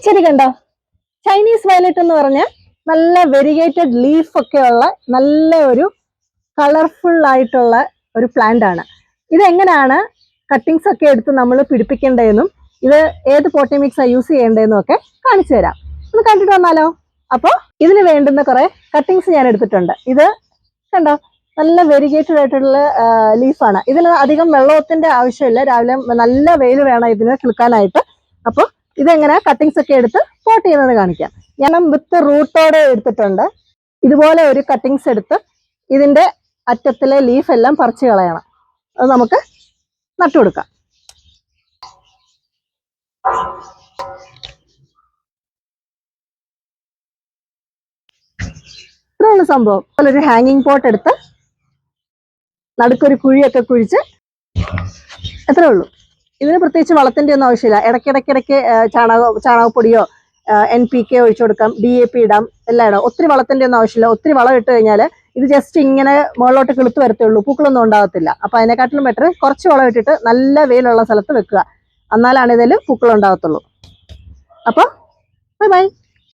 ചെടി കണ്ടോ? Chinese violet എന്ന് പറഞ്ഞ നല്ല വെരിഗേറ്റഡ് ലീഫ് ഒക്കെ ഉള്ള നല്ല ഒരു കളർഫുൾ ആയിട്ടുള്ള ഒരു പ്ലാന്റ് ആണ്. ഇതെങ്ങനെയാണ് കട്ടിങ്സ് ഒക്കെ എടുത്ത് നമ്മൾ പിടിപ്പിക്കേണ്ടതെന്നും ഇത് ഏത് പോട്ടി മിക്സാ യൂസ് ചെയ്യേണ്ടതെന്നും ഒക്കെ കാണിച്ചു തരാം. ഒന്ന് കണ്ടിട്ട് വന്നാലോ? അപ്പോൾ ഇതിന് വേണ്ടുന്ന കുറെ കട്ടിങ്സ് ഞാൻ എടുത്തിട്ടുണ്ട്. ഇത് കണ്ടോ, നല്ല വെരിഗേറ്റഡ് ആയിട്ടുള്ള ലീഫാണ്. ഇതിന് അധികം വെള്ളത്തിന്റെ ആവശ്യമില്ല. രാവിലെ നല്ല വെയിൽ വേണം ഇതിന് കിളുക്കാനായിട്ട്. അപ്പോൾ ഇതെങ്ങനെ കട്ടിങ്സ് ഒക്കെ എടുത്ത് പോട്ട് ചെയ്യുന്നത് കാണിക്കാം. ഞാൻ വിത്ത് റൂട്ടോടെ എടുത്തിട്ടുണ്ട്. ഇതുപോലെ ഒരു കട്ടിങ്സ് എടുത്ത് ഇതിന്റെ അറ്റത്തിലെ ലീഫ് എല്ലാം പറിച്ചു കളയണം. അത് നമുക്ക് നട്ടുകൊടുക്കാം. ഇത്രയുള്ള സംഭവം. ഒരു ഹാങ്ങിങ് പോട്ട് എടുത്ത് നടുക്കൊരു കുഴിയൊക്കെ കുഴിച്ച് എത്രേ ഉള്ളൂ. ഇതിന് പ്രത്യേകിച്ച് വളത്തിന്റെ ഒന്നും ആവശ്യമില്ല. ഇടയ്ക്കിടയ്ക്കിടയ്ക്ക് ചാണകപ്പൊടിയോ NPK ഒഴിച്ചു കൊടുക്കാം, DAP ഇടാം, എല്ലാം ഇടാം. ഒത്തിരി വളത്തിന്റെ ഒന്നും ആവശ്യമില്ല. ഒത്തിരി വളം ഇട്ട് കഴിഞ്ഞാൽ ഇത് ജസ്റ്റ് ഇങ്ങനെ മുകളിലോട്ട് കിളുത്ത് വരത്തുള്ളൂ, പൂക്കളൊന്നും ഉണ്ടാകത്തില്ല. അപ്പൊ അതിനെക്കാട്ടിലും ബെറ്റർ കുറച്ച് വളം ഇട്ടിട്ട് നല്ല വെയിലുള്ള സ്ഥലത്ത് വെക്കുക. എന്നാലാണ് ഇതിൽ പൂക്കൾ ഉണ്ടാകത്തുള്ളൂ. അപ്പോൾ ബൈ ബൈ.